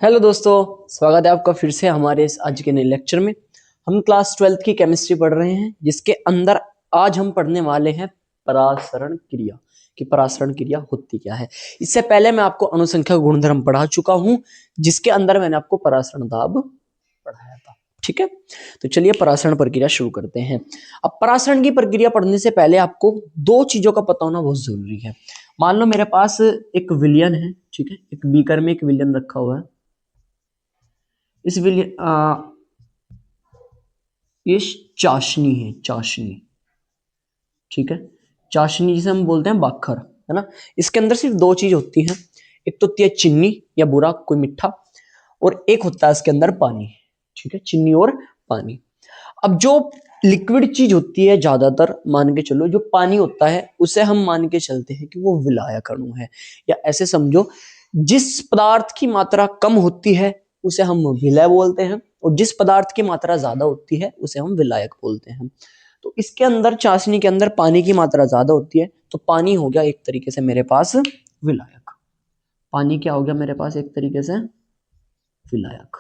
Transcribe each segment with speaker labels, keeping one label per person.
Speaker 1: Hello दोस्तों, स्वागत है आपका फिर से हमारे इस आज के नए लेक्चर में। हम क्लास 12th की केमिस्ट्री पढ़ रहे हैं, जिसके अंदर आज हम पढ़ने वाले हैं परासरण क्रिया कि परासरण क्रिया होती क्या है। इससे पहले मैं आपको अणुसंख्या गुणधर्म पढ़ा चुका हूं, जिसके अंदर मैंने आपको परासरण दाब पढ़ाया था। ठीक है, तो चलिए परासरण प्रक्रिया शुरू करते हैं। अब परासरण की प्रक्रिया पढ़ने से पहले आपको दो चीजों का पता होना बहुत जरूरी है। मान लो मेरे पास एक विलयन है, ठीक है, एक बीकर में एक विलयन रखा हुआ है। इस विलयन ये चाशनी है, चाशनी, ठीक है, चाशनी जिसे हम बोलते हैं बाखर, है ना। इसके अंदर सिर्फ दो चीज होती हैं, एक तो होती है चीनी या बुरा कोई मिठा, और एक होता है इसके अंदर पानी, ठीक है, चीनी और पानी। अब जो लिक्विड चीज होती है, ज्यादातर मान के चलो जो पानी होता है उसे हम मान के चलते हैं कि वो विलायक अणु है, या ऐसे समझो जिस पदार्थ की मात्रा कम होती है उसे हम विलय बोलते हैं, और जिस पदार्थ की मात्रा ज्यादा होती है उसे हम विलायक बोलते हैं। तो इसके अंदर चाशनी के अंदर पानी की मात्रा ज्यादा होती है, तो पानी हो गया एक तरीके से मेरे पास विलायक। पानी क्या हो गया मेरे पास एक तरीके से विलायक।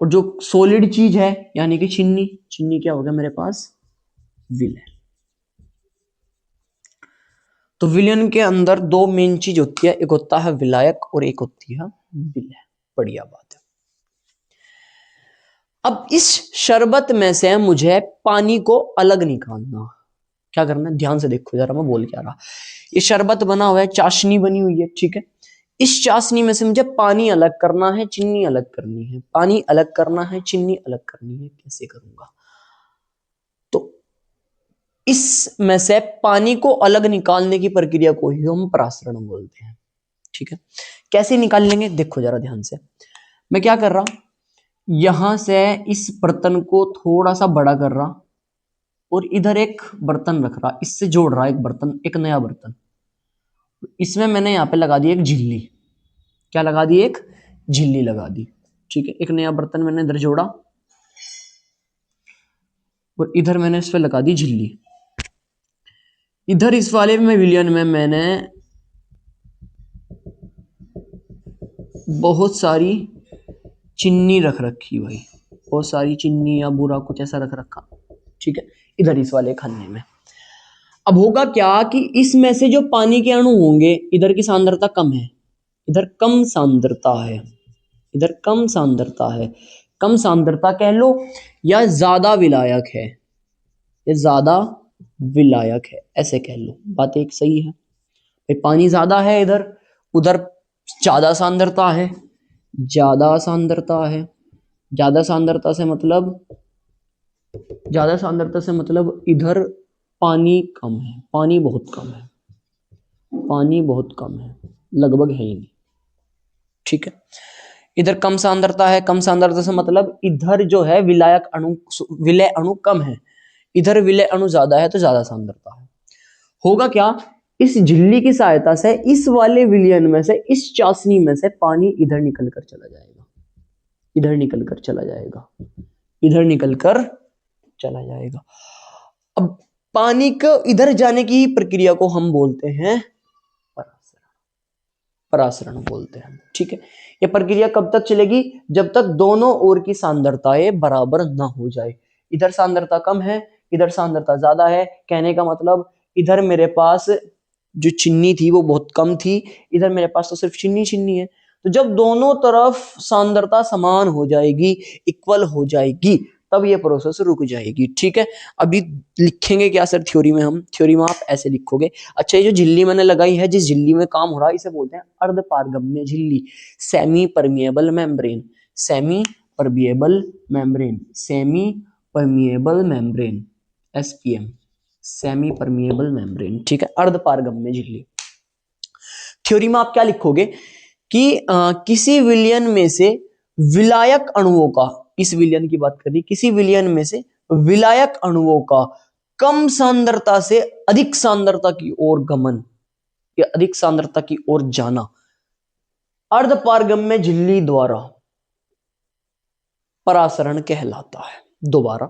Speaker 1: और जो सॉलिड चीज है यानी कि चीनी, चीनी क्या हो गया मेरे पास विलय। तो विलयन के अंदर दो मेन चीज होती है, एक होता है विलायक और एक होती है विलय। बढ़िया बात है। अब इस शरबत में से मुझे पानी को अलग निकालना। क्या करना है, ध्यान से देखो जरा मैं बोल क्या रहा। ये शरबत बना हुआ है, चाशनी बनी हुई है, ठीक है। इस चाशनी में से मुझे पानी अलग करना है, चीनी अलग करनी है, पानी अलग करना है, चीनी अलग करनी है। कैसे करूंगा? तो इसमें से पानी को अलग निकालने की प्रक्रिया को ही हम परासरण बोलते हैं, ठीक है। कैसे निकाल लेंगे देखो जरा ध्यान से। मैं क्या कर रहा, यहां से इस बर्तन को थोड़ा सा बड़ा कर रहा और इधर एक बर्तन रख रहा, इससे जोड़ रहा एक बर्तन, एक नया बर्तन। इसमें मैंने यहाँ पे लगा दी एक झिल्ली। क्या लगा दी? एक झिल्ली लगा दी, ठीक है। एक नया बर्तन मैंने इधर जोड़ा और इधर मैंने इस पे लगा दी झिल्ली। इधर इस वाले में विलयन में मैंने बहुत सारी चीनी रख रखी भाई, बहुत सारी चीनी या बुरा कुछ ऐसा रख रखा, ठीक है, इधर इस वाले खाने में। अब होगा क्या कि इसमें से जो पानी के अणु होंगे, इधर की सांद्रता कम है, इधर कम सांद्रता है, इधर कम सांद्रता है। कम सांद्रता कह लो या ज्यादा विलायक है, ये ज्यादा विलायक है ऐसे कह लो। बात एक सही है भाई, पानी ज्यादा है इधर, उधर ज्यादा सांद्रता है, ज्यादा सांद्रता है। ज्यादा सांद्रता से मतलब, ज्यादा सांद्रता से मतलब इधर पानी कम है, पानी बहुत कम है, पानी बहुत कम है, लगभग है ही नहीं, ठीक है। इधर कम सांद्रता है, कम सांद्रता से मतलब इधर जो है विलायक अणु, विलय अणु कम है, इधर विलय अणु ज्यादा है, तो ज्यादा सांद्रता है। होगा क्या, इस झिल्ली की सहायता से इस वाले विलयन में से, इस चाशनी में से पानी इधर निकल कर चला जाएगा, इधर निकल कर चला जाएगा, इधर निकल कर चला जाएगा। अब पानी को इधर जाने की प्रक्रिया को हम बोलते हैं परासरण, परासरण बोलते हैं, ठीक है। यह प्रक्रिया कब तक चलेगी? जब तक दोनों ओर की सांद्रताएं बराबर ना हो जाए। इधर सांद्रता कम है, इधर सांद्रता ज्यादा है, कहने का मतलब इधर मेरे पास जो चीनी थी वो बहुत कम थी, इधर मेरे पास तो सिर्फ चीनी चीनी है। तो जब दोनों तरफ सांद्रता समान हो जाएगी, इक्वल हो जाएगी, तब ये प्रोसेस रुक जाएगी, ठीक है। अभी लिखेंगे क्या सर थ्योरी में? हम थ्योरी में आप ऐसे लिखोगे। अच्छा, ये जो झिल्ली मैंने लगाई है, जिस झिल्ली में काम हो रहा है, इसे बोलते हैं अर्धपारगम्य झिल्ली, semi permeable membrane, semi permeable membrane, semi permeable membrane, SPM, semi permeable membrane, ठीक है, अर्धपारगम्य झिल्ली। थ्योरी में आप क्या लिखोगे कि किसी विलयन में से विलायक अणुओं का, इस विलयन की बात कर रही, किसी विलयन में से विलायक अणुओं का कम सांद्रता से अधिक सांद्रता की ओर गमन या अधिक सांद्रता की ओर जाना अर्धपारगम्य झिल्ली द्वारा परासरण कहलाता है। दोबारा,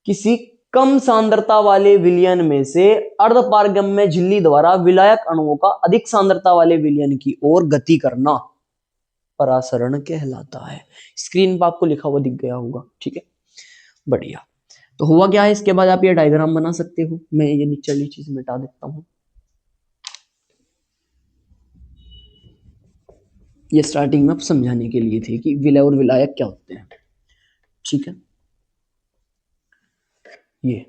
Speaker 1: किसी कम सांद्रता वाले विलयन में से अर्धपारगम्य झिल्ली द्वारा विलायक अणुओं का अधिक सांद्रता वाले विलयन की ओर गति करना परासरण कहलाता है। स्क्रीन पर आपको लिखा हुआ दिख गया होगा, ठीक है, बढ़िया। तो हुआ क्या है, इसके बाद आप ये डायग्राम बना सकते हो। मैं ये निचली चीज मिटा देता हूं। ये स्टार्टिंग में आप समझाने के लिए थे कि विलय और विलायक क्या होते हैं, ठीक है। ये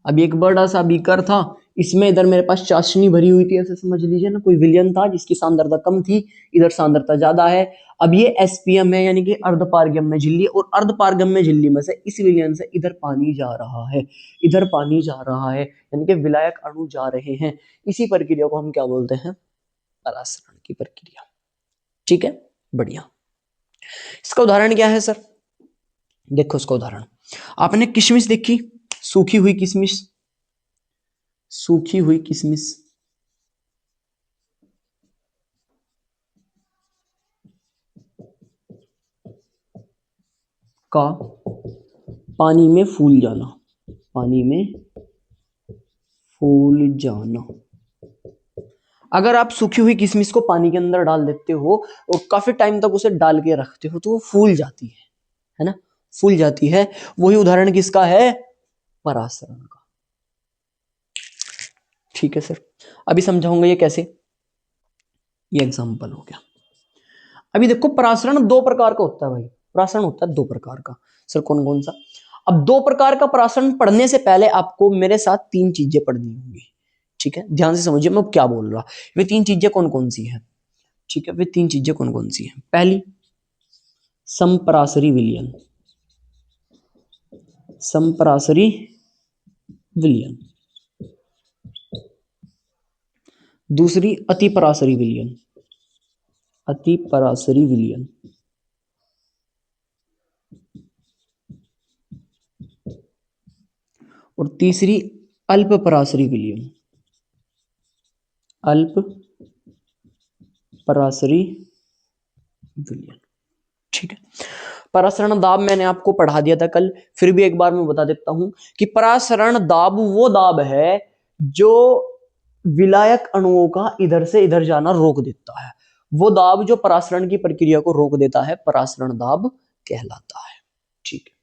Speaker 1: अब एक बड़ा सा बीकर था, इसमें इधर मेरे पास चाशनी भरी हुई थी, ऐसे समझ लीजिए ना, कोई विलयन था जिसकी सांद्रता कम थी, इधर सांद्रता ज्यादा है। अब ये एसपीएम है, यानी कि अर्धपारगम्य झिल्ली, और अर्धपारगम्य झिल्ली में से इस विलयन से इधर पानी जा रहा है, इधर पानी जा रहा है, यानी कि विलायक अणु जा रहे हैं। इसी प्रक्रिया को हम क्या बोलते हैं, परासरण की प्रक्रिया, ठीक है, बढ़िया। इसका उदाहरण क्या है सर, देखो इसका उदाहरण, आपने किशमिश देखी, सूखी हुई किशमिश, सूखी हुई किशमिश का पानी में फूल जाना, पानी में फूल जाना। अगर आप सूखी हुई किशमिश को पानी के अंदर डाल देते हो और काफी टाइम तक उसे डाल के रखते हो तो वो फूल जाती है ना, फूल जाती है। वही उदाहरण किसका है, परासरण का, ठीक है सर। अभी समझाऊंगा ये कैसे, ये एग्जांपल हो गया। अभी देखो परासरण दो प्रकार का होता है भाई, परासरण होता है दो प्रकार का। सर कौन कौन सा, अब दो प्रकार का परासरण पढ़ने से पहले आपको मेरे साथ तीन चीजें पढ़नी होंगी, ठीक है, ध्यान से समझिए मैं क्या बोल रहा। वे तीन चीजें कौन कौन सी हैं, ठीक है, वे तीन चीजें कौन कौन सी हैं। पहली, समपरासरी विलयन, समपरासरी विलयन। दूसरी, अतिपरासरी विलयन, अतिपरासरी विलयन। और तीसरी, अल्पपरासरी विलयन, अल्प परासरी विलयन, ठीक है। परासरण दाब मैंने आपको पढ़ा दिया था कल, फिर भी एक बार मैं बता देता हूं कि परासरण दाब वो दाब है जो विलायक अणुओं का इधर से इधर जाना रोक देता है। वो दाब जो परासरण की प्रक्रिया को रोक देता है परासरण दाब कहलाता है, ठीक है।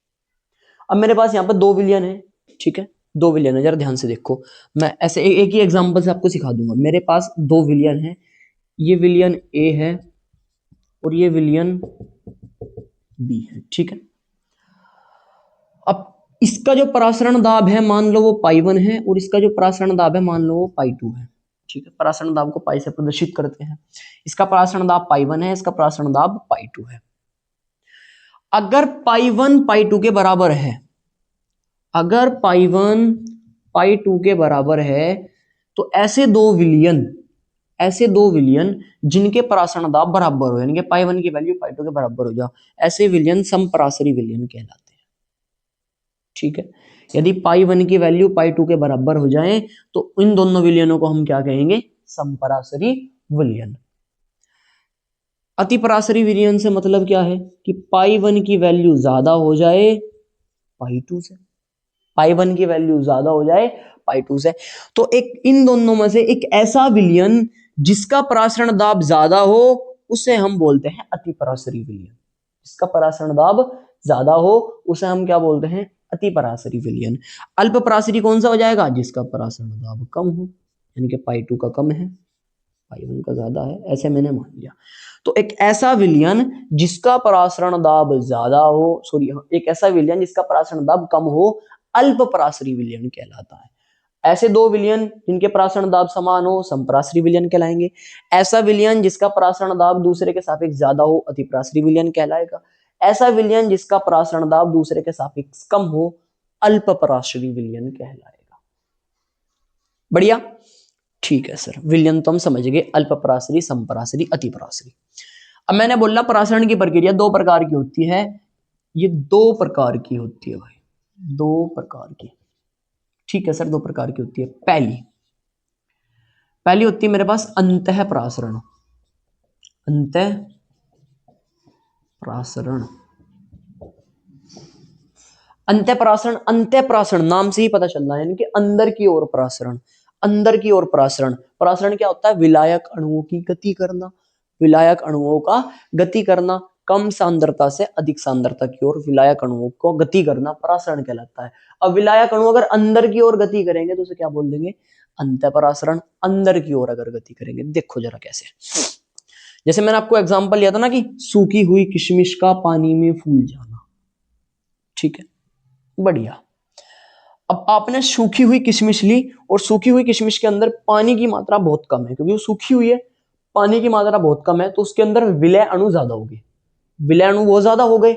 Speaker 1: अब मेरे पास यहाँ पर दो विलयन है, ठीक है, दो विलयन है, जरा ध्यान से देखो। मैं ऐसे एक ही एग्जांपल से आपको सिखा दूंगा। मेरे पास दो विलयन है, ये विलयन ए है और ये विलयन बी है, ठीक है। अब इसका जो परासरण दाब है मान लो वो पाई 1 है और इसका जो परासरण दाब है मान लो वो पाई 2 है, ठीक है। परासरण दाब को पाई से प्रदर्शित करते हैं। इसका परासरण दाब पाई 1 है, इसका परासरण दाब पाई 2 है। अगर पाई 1 पाई 2 के बराबर है, अगर पाई 1 पाई 2 के बराबर है तो ऐसे दो विलयन, ऐसे दो विलयन जिनके परासरण दाब बराबर हो, यानी कि पाई 1 की वैल्यू पाई 2 के बराबर हो जाए, ऐसे विलयन समपरासरी विलयन कहलाते हैं, ठीक है। यदि पाई 1 की वैल्यू पाई 2 के बराबर हो जाए तो इन दोनों विलयनों को हम क्या कहेंगे, समपरासरी विलयन। अतिपरासरी विलयन से मतलब क्या है कि पाई 1 की वैल्यू ज्यादा हो जाए पाई 2 से, पाई 1 की वैल्यू ज्यादा हो जाए पाई 2 से। तो एक इन दोनों में से एक ऐसा विलयन जिसका परासरण दाब ज्यादा हो उसे हम बोलते हैं अतिपरासरी विलयन। जिसका परासरण दाब ज्यादा हो उसे हम क्या बोलते हैं, अतिपरासरी विलयन। अल्पपरासरी कौन सा हो जाएगा, जिसका परासरण दाब कम हो, यानी कि पाई 2 का कम है पाई 1 का ज्यादा है, ऐसे मैंने मान लिया। तो एक ऐसा विलयन जिसका परासरण दाब ज्यादा हो, सॉरी, एक ऐसा विलयन जिसका परासरण दाब कम हो अल्प परासरी विलयन कहलाता है। ऐसे दो विलयन जिनके परासरण दाब समान हो समपरासरी विलयन कहलाएंगे। ऐसा विलयन जिसका परासरण दाब दूसरे के सापेक्ष ज्यादा हो अतिपरासरी विलयन कहलाएगा। ऐसा विलयन जिसका परासरण दाब दूसरे के सापेक्ष कम हो अल्प परासरी विलयन कहलाएगा। बढ़िया, ठीक है सर। विलयन तो हम समझ गए, अल्पपरासरी, समपरासरी, अतिपरासरी। अब मैंने बोला परासरण की प्रक्रिया दो प्रकार की होती है, ये दो प्रकार की होती है भाई, दो प्रकार की, ठीक है सर, दो प्रकार की होती है। पहली, पहली होती है मेरे पास अंतः परासरण, अंतः परासरण। अंत्यपरासरण, अंत्यपरासरण नाम से ही पता चल रहा है, यानी कि अंदर की ओर परासरण, अंदर की ओर परासरण। परासरण क्या होता है? विलायक अणुओं की गति करना, विलायक अणुओं का गति करना, कम सांद्रता से अधिक सांद्रता की ओर विलायक अणुओं को गति करना परासरण कहलाता है। अब विलायक अणु अगर अंदर की ओर गति करेंगे तो उसे क्या बोल देंगे? अंत्यपरासरण। अंदर की ओर अगर गति करेंगे, देखो जरा कैसे। जैसे मैंने आपको एग्जांपल लिया था ना कि सूखी हुई किशमिश का पानी में फूल जाना, ठीक है, बढ़िया। अब आपने सूखी हुई किशमिश ली और सूखी हुई किशमिश के अंदर पानी की मात्रा बहुत कम है, क्योंकि वो सूखी हुई है, पानी की मात्रा बहुत कम है, तो उसके अंदर विलय अणु ज्यादा हो गए, विलय अणु बहुत ज्यादा हो गए।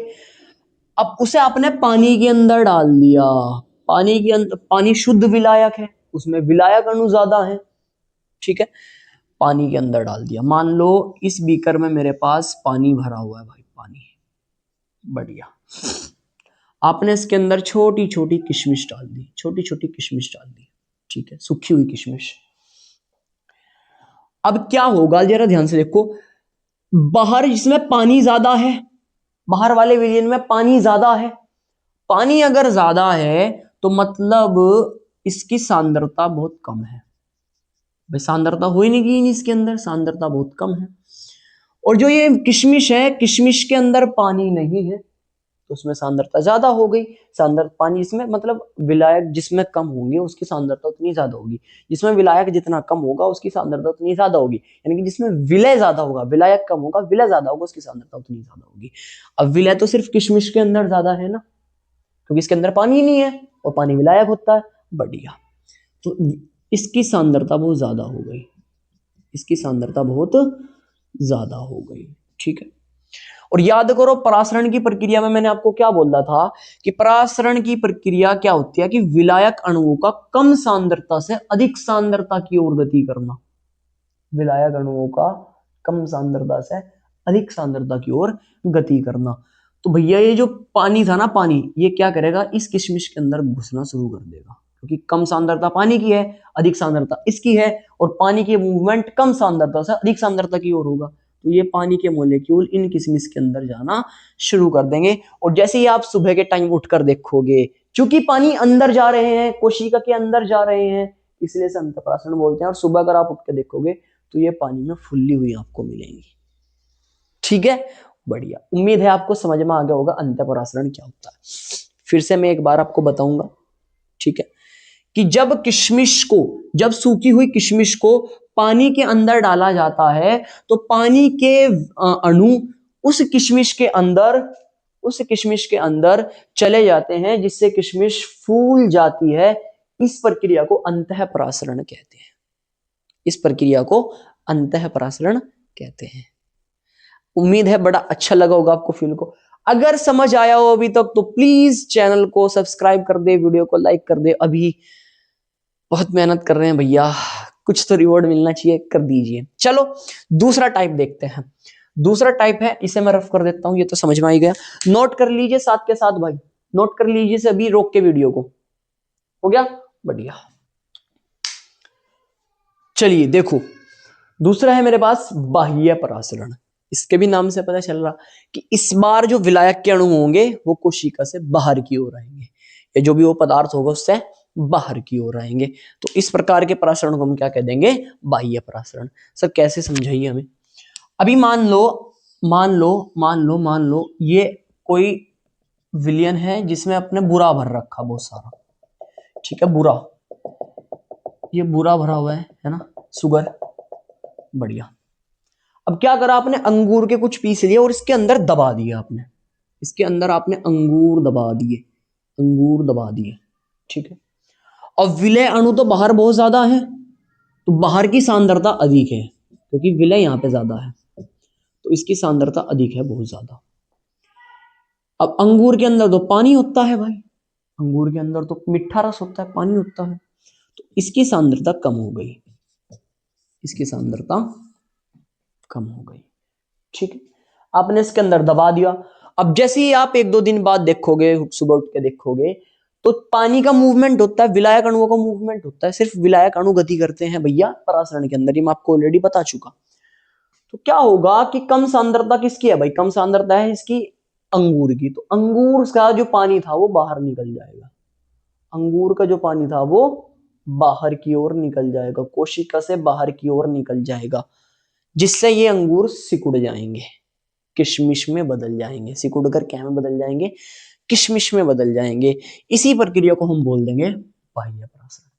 Speaker 1: अब उसे आपने पानी के अंदर डाल दिया, पानी के अंदर, पानी शुद्ध विलायक है, उसमें विलायक अणु ज्यादा है, ठीक है, पानी के अंदर डाल दिया। मान लो इस बीकर में मेरे पास पानी भरा हुआ है भाई, पानी, बढ़िया। आपने इसके अंदर छोटी छोटी किशमिश डाल दी, छोटी छोटी किशमिश डाल दी, ठीक है, सूखी हुई किशमिश। अब क्या होगा जरा ध्यान से देखो, बाहर जिसमें पानी ज्यादा है, बाहर वाले विलियन में पानी ज्यादा है, पानी अगर ज्यादा है तो मतलब इसकी सांद्रता बहुत कम है। भाई सांद्रता हो ही नहीं इसके अंदर, सांद्रता बहुत कम है। और जो ये किशमिश है, किशमिश के अंदर पानी नहीं है, तो उसमें सांद्रता ज्यादा हो गई। सांद्रता पानी इसमें मतलब विलायक जिसमें कम होंगे उसकी सांद्रता उतनी ज्यादा होगी, जिसमें विलायक जितना कम होगा उसकी सांद्रता उतनी ज्यादा होगी, यानी कि जिसमें विलय ज्यादा होगा, विलायक कम होगा, विलय ज्यादा होगा, उसकी सांद्रता उतनी ज्यादा होगी। अब विलय तो सिर्फ किशमिश के अंदर ज्यादा है ना, क्योंकि इसके अंदर पानी ही नहीं है और पानी विलायक होता है, बढ़िया। तो इसकी सांद्रता बहुत ज्यादा हो गई, इसकी सांद्रता बहुत ज्यादा हो गई, ठीक है। और याद करो परासरण की प्रक्रिया में मैंने आपको क्या बोला था कि परासरण की प्रक्रिया क्या होती है कि विलायक अणुओं का कम सांद्रता से अधिक सांद्रता की ओर गति करना, विलायक अणुओं का कम सांद्रता से अधिक सांद्रता की ओर गति करना। तो भैया ये जो पानी था ना, पानी ये क्या करेगा, इस किशमिश के अंदर घुसना शुरू कर देगा, क्योंकि कम सांद्रता पानी की है, अधिक सांद्रता इसकी है, और पानी की मूवमेंट कम सांद्रता से अधिक सांद्रता की ओर होगा, तो ये पानी के मॉलिक्यूल इन किशमिश के अंदर जाना शुरू कर देंगे। और जैसे ही आप सुबह के टाइम उठकर देखोगे, क्योंकि पानी अंदर जा रहे हैं, कोशिका के अंदर जा रहे हैं, इसलिए से अंतःप्राशन बोलते हैं। और सुबह अगर आप उठ के देखोगे तो ये पानी में फुल्ली हुई आपको मिलेंगी, ठीक है, बढ़िया। उम्मीद है आपको समझ में आ गया होगा अंत्यपरासरण क्या होता है। फिर से मैं एक बार आपको बताऊंगा, ठीक है, कि जब किशमिश को, जब सूखी हुई किशमिश को पानी के अंदर डाला जाता है तो पानी के अणु उस किशमिश के अंदर, उस किशमिश के अंदर चले जाते हैं, जिससे किशमिश फूल जाती है। इस प्रक्रिया को अंतःपरासरण कहते हैं, इस प्रक्रिया को अंतःपरासरण कहते हैं। उम्मीद है बड़ा अच्छा लगा होगा आपको फील को। अगर समझ आया हो अभी तक तो प्लीज चैनल को सब्सक्राइब कर दे, वीडियो को लाइक कर दे। अभी बहुत मेहनत कर रहे हैं भैया, कुछ तो रिवॉर्ड मिलना चाहिए, कर दीजिए। चलो दूसरा टाइप देखते हैं। दूसरा टाइप है, इसे मैं रफ कर देता हूं, ये तो समझ में आ ही गया। नोट कर लीजिए साथ के साथ भाई, नोट कर लीजिए से अभी रोक के वीडियो को। हो गया, बढ़िया। चलिए देखो, दूसरा है मेरे पास बाह्य परासरण। इसके भी नाम से पता चल रहा कि इस बार जो विलायक के अणु होंगे वो कोशिका से बाहर की ओर आएंगे, या जो भी वो पदार्थ होगा उससे बाहर की ओर आएंगे। तो इस प्रकार के परासरण को हम क्या कह देंगे? बाह्य परासरण। सर कैसे समझाइए हमें। अभी मान लो, मान लो, मान लो, मान लो ये कोई विलियन है जिसमें अपने बुरा भर रखा बहुत सारा, ठीक है, बुरा, ये बुरा भरा हुआ है ना, शुगर, बढ़िया। अब क्या करा आपने, अंगूर के कुछ पीस लिए और इसके अंदर दबा दिया आपने, इसके अंदर आपने अंगूर दबा दिए, अंगूर दबा दिए, ठीक है। अब विलय अणु तो बाहर बहुत ज्यादा है, तो बाहर की सांद्रता अधिक है, क्योंकि विलय यहां पे ज्यादा है, तो इसकी सांद्रता अधिक है, बहुत ज्यादा। अब अंगूर के अंदर तो पानी होता है भाई, अंगूर के अंदर तो मीठा रस होता है, पानी होता है, तो इसकी सांद्रता कम हो गई, इसकी सांद्रता कम हो गई, ठीक है। आपने इसके अंदर दबा दिया। अब जैसे ही आप एक दो दिन बाद देखोगे, सुबह उठ के देखोगे, तो पानी का मूवमेंट होता है, विलायक अणुओं का मूवमेंट होता है, सिर्फ विलायक अणु गति करते हैं भैया परासरण के अंदर, ये मैं आपको ऑलरेडी बता चुका। तो क्या होगा कि कम सांद्रता किसकी है भाई, कम सांद्रता है इसकी अंगूर की, तो अंगूर का जो पानी था वो बाहर निकल जाएगा, अंगूर का जो पानी था वो बाहर की ओर निकल जाएगा, कोशिका से बाहर की ओर निकल जाएगा, जिससे ये अंगूर सिकुड़ जाएंगे, किशमिश में बदल जाएंगे, सिकुड़ कर क्या में बदल जाएंगे, किशमिश में बदल जाएंगे। इसी प्रक्रिया को हम बोल देंगे बाह्य पराशर।